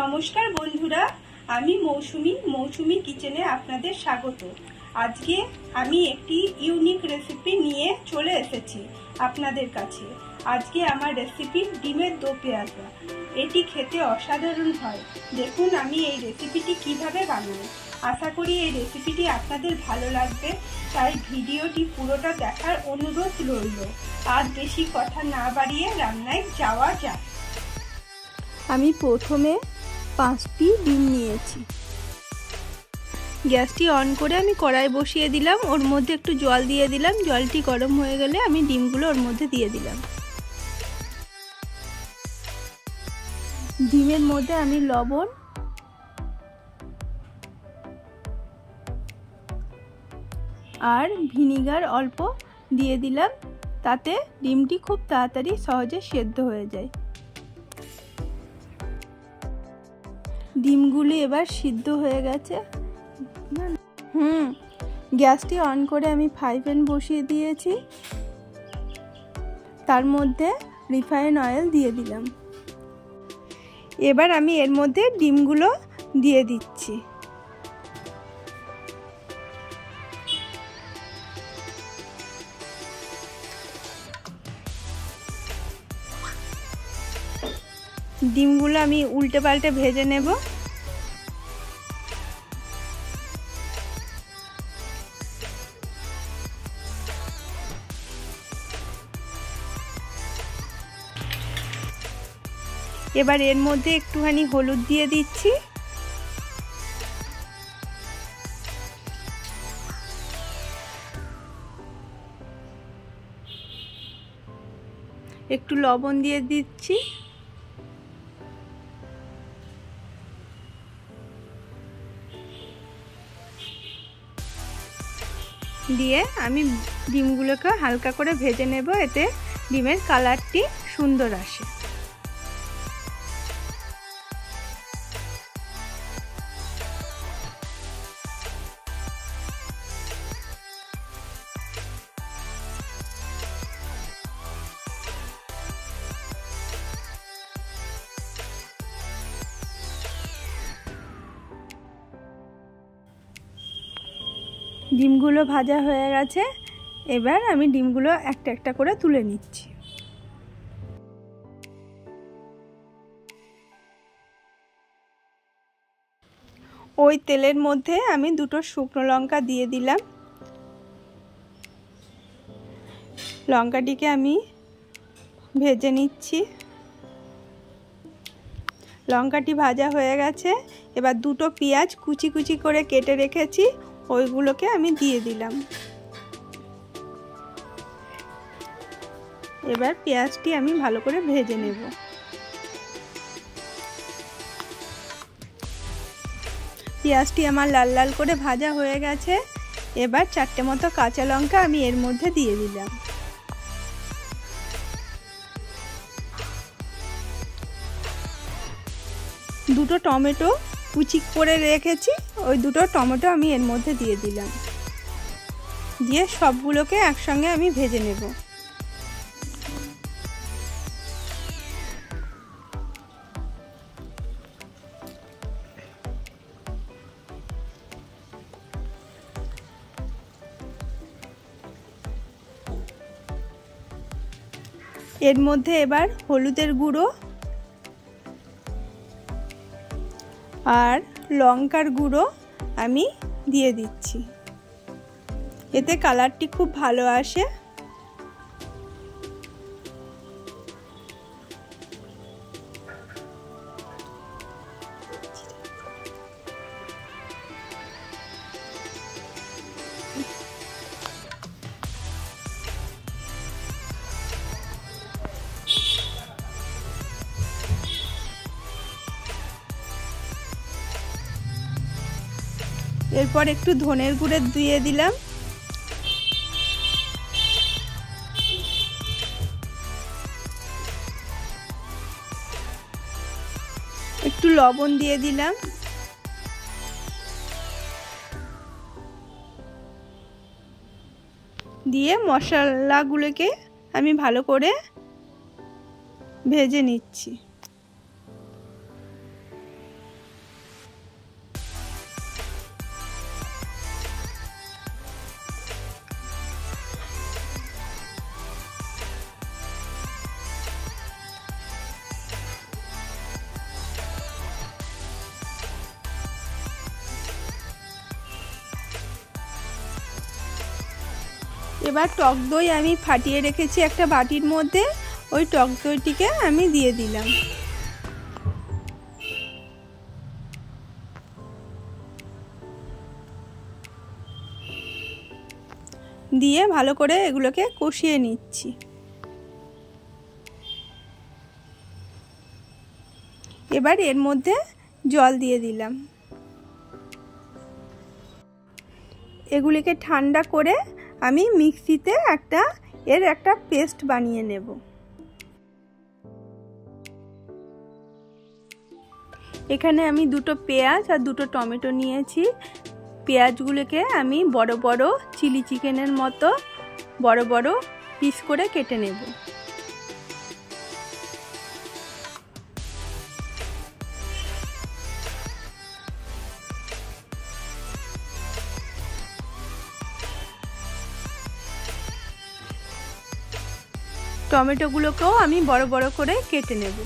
নমস্কার বন্ধুরা, আমি মৌসুমি কিচেনে আপনাদের স্বাগত। আজকে আমি একটি ইউনিক রেসিপি নিয়ে চলে এসেছি আপনাদের কাছে। আজকে আমার রেসিপি ডিমের দো পেঁয়াজা। এটি খেতে অসাধারণ হয়। দেখুন আমি এই রেসিপিটি কিভাবে বানাই। আশা করি এই রেসিপিটি আপনাদের ভালো লাগবে, তাই ভিডিওটি পুরোটা দেখার অনুরোধ রইল। আর বেশি কথা না বাড়িয়ে রান্নায় যাওয়া যাক। আমি প্রথমে 5টি ডিম নিয়েছি। গ্যাসটি অন করে আমি কড়াই বসিয়ে দিলাম, ওর মধ্যে একটু জল দিয়ে দিলাম। জলটি গরম হয়ে গেলে আমি ডিমগুলো ওর মধ্যে দিয়ে দিলাম। ডিমের মধ্যে আমি লবণ আর ভিনিগার অল্প দিয়ে দিলাম, তাতে ডিমটি খুব তাড়াতাড়ি সহজে সেদ্ধ হয়ে যায়। ডিমগুলি এবার সিদ্ধ হয়ে গেছে। গ্যাসটি অন করে আমি ফ্রাই প্যান বসিয়ে দিয়েছি, তার মধ্যে রিফাইন অয়েল দিয়ে দিলাম। এবার আমি এর মধ্যে ডিমগুলো দিয়ে দিচ্ছি। ডিমগুলো আমি উল্টে পাল্টে ভেজে নেব। এবার এর মধ্যে একটুখানি হলুদ দিয়ে দিচ্ছি। একটু লবণ দিয়ে দিচ্ছি। দিয়ে আমি ডিমগুলোকে হালকা করে ভেজে নেব, এতে ডিমের কালারটি সুন্দর আসে। ডিমগুলো ভাজা হয়ে গেছে, এবার আমি ডিমগুলো একটা একটা করে তুলে নিচ্ছি। ওই তেলের মধ্যে আমি 2টো শুকনো লঙ্কা দিয়ে দিলাম। লঙ্কাটিকে আমি ভেজে নিচ্ছি। লঙ্কাটি ভাজা হয়ে গেছে, এবার 2টো পেঁয়াজ কুচি কুচি করে কেটে রেখেছি, ওইগুলোকে আমি দিয়ে দিলাম। এবার পেঁয়াজটি আমি ভালো করে ভেজে নেব। পেঁয়াজটি আমার লাল লাল করে ভাজা হয়ে গেছে। এবার 4টে মতো কাঁচা লঙ্কা আমি এর মধ্যে দিয়ে দিলাম। দুটো টমেটো কুচি করে রেখেছি, ওই 2টো টমেটো আমি এর মধ্যে দিয়ে দিলাম। দিয়ে সবগুলোকে একসঙ্গে আমি ভেজে নেব। এর মধ্যে এবার হলুদের গুঁড়ো আর লঙ্কার গুঁড়ো আমি দিয়ে দিচ্ছি, এতে কালারটি খুব ভালো আসে। এরপর একটু ধনের গুঁড়ো দিয়ে দিলাম। একটু লবণ দিয়ে দিলাম। দিয়ে মশলাগুলোকে আমি ভালো করে ভেজে নিচ্ছি। এবার টক দই আমি ফাটিয়ে রেখেছি একটা বাটির মধ্যে, ওই টক দইটিকে আমি দিয়ে দিলাম। দিয়ে ভালো করে এগুলোকে কষিয়ে নিচ্ছি। এবার এর মধ্যে জল দিয়ে দিলাম। এগুলিকে ঠান্ডা করে আমি মিক্সিতে এর একটা পেস্ট বানিয়ে নেব। এখানে আমি দুটো পেঁয়াজ আর দুটো টমেটো নিয়েছি। পেঁয়াজগুলোকে আমি বড় বড় চিলি চিকেনের মতো বড় বড় পিস করে কেটে নেব। টমেটোগুলোকেও আমি বড় বড় করে কেটে নেব।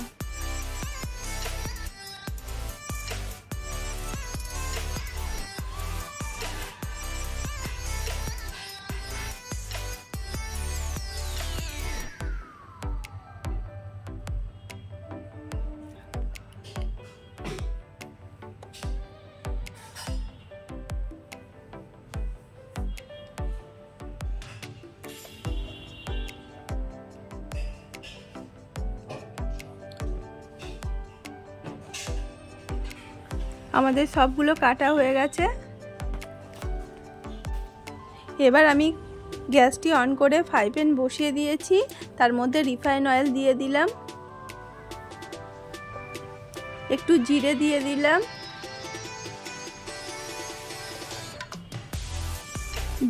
আমাদের সবগুলো কাটা হয়ে গেছে। এবার আমি গ্যাসটি অন করে ফ্রাই প্যান বসিয়ে দিয়েছি, তার মধ্যে রিফাইন অয়েল দিয়ে দিলাম, একটু জিরে দিয়ে দিলাম।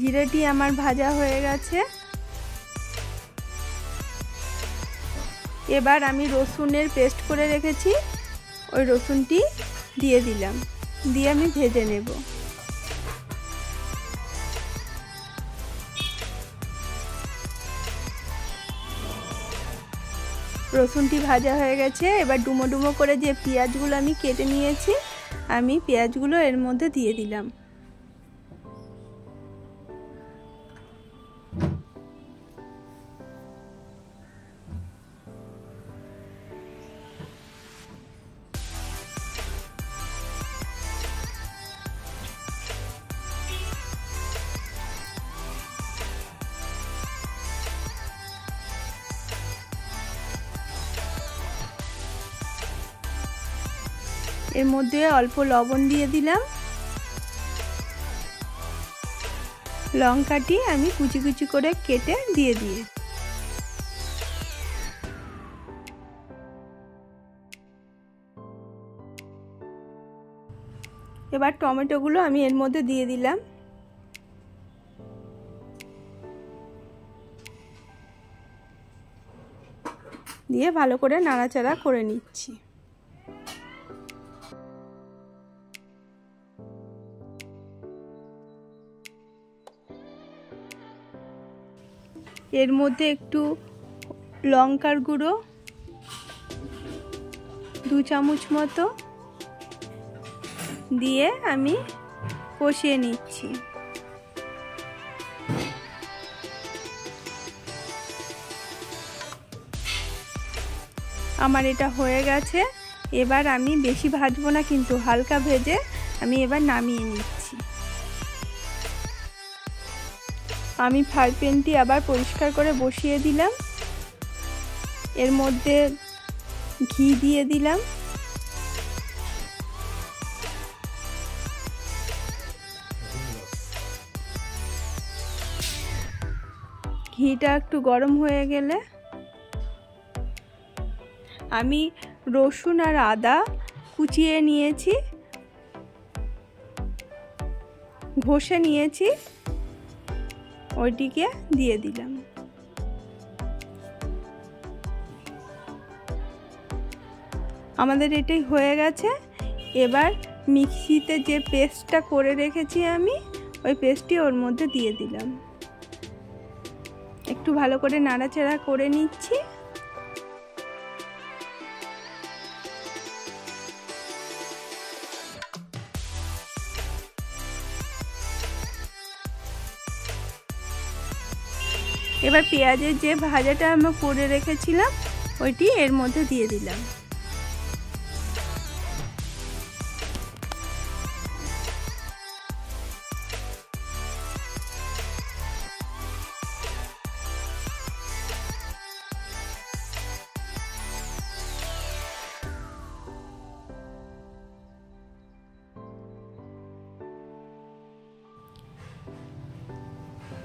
জিরেটি আমার ভাজা হয়ে গেছে। এবার আমি রসুনের পেস্ট করে রেখেছি, ওই রসুনটি দিয়ে দিলাম, দিয়ে আমি ভেজে নেব। রসুনটি ভাজা হয়ে গেছে। এবার ডুমো ডুমো করে যে পেঁয়াজগুলো আমি কেটে নিয়েছি, আমি পেঁয়াজগুলো এর মধ্যে দিয়ে দিলাম। এর মধ্যে অল্প লবণ দিয়ে দিলাম। লঙ্কাটি আমি কুচি কুচি করে কেটে দিয়ে দিই। এবার টমেটোগুলো আমি এর মধ্যে দিয়ে দিলাম। দিয়ে ভালো করে নাড়াচাড়া করে নিচ্ছি। এর মধ্যে একটু লঙ্কার গুঁড়ো 2 চামচ মতো দিয়ে আমি কষিয়ে নিচ্ছি। আমার এটা হয়ে গেছে। এবার আমি বেশি ভাজবো না, কিন্তু হালকা ভেজে আমি এবার নামিয়ে নিচ্ছি। আমি ফ্রাই প্যানটি আবার পরিষ্কার করে বসিয়ে দিলাম। এর মধ্যে ঘি দিয়ে দিলাম। ঘিটা একটু গরম হয়ে গেলে আমি রসুন আর আদা কুচিয়ে নিয়েছি, ঘষে নিয়েছি, ওইটিকে দিয়ে দিলাম। আমাদের এটাই হয়ে গেছে। এবার মিক্সিতে যে পেস্টটা করে রেখেছি আমি, ওই পেস্টটি ওর মধ্যে দিয়ে দিলাম। একটু ভালো করে নাড়াচাড়া করে নিচ্ছি। এবার পেঁয়াজের যে ভাজাটা আমরা করে রেখেছিলাম ওইটি এর মধ্যে দিয়ে দিলাম।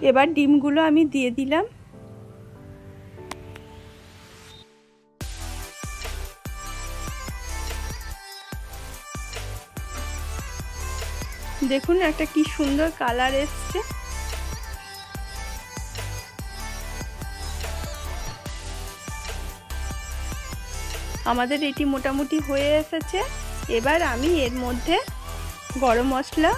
এবার ডিমগুলো আমি দিয়ে দিলাম। দেখুন একটা কি সুন্দর কালার এসছে। আমাদের এটি মোটামুটি হয়ে এসেছে। এবার আমি এর মধ্যে গরম মশলা,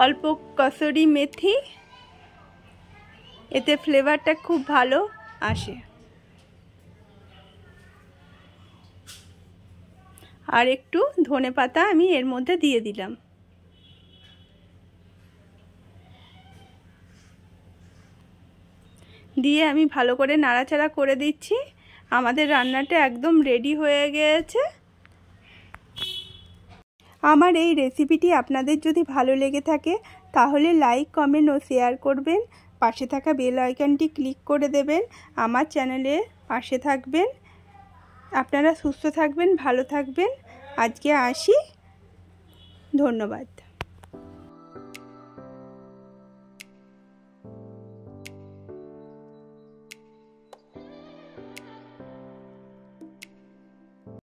অল্প কসুরি মেথি, এতে ফ্লেভারটা খুব ভালো আসে, আর একটু ধনেপাতা আমি এর মধ্যে দিয়ে দিলাম। দিয়ে আমি ভালো করে নাড়াচাড়া করে দিচ্ছি। আমাদের রান্নাটা একদম রেডি হয়ে গিয়েছে। আমার এই রেসিপিটি আপনাদের যদি ভালো লেগে থাকে তাহলে লাইক, কমেন্ট ও শেয়ার করবেন। পাশে থাকা বেল আইকনটি ক্লিক করে দেবেন। আমার চ্যানেলের পাশে থাকবেন। আপনারা সুস্থ থাকবেন, ভালো থাকবেন। আজকে আসি, ধন্যবাদ।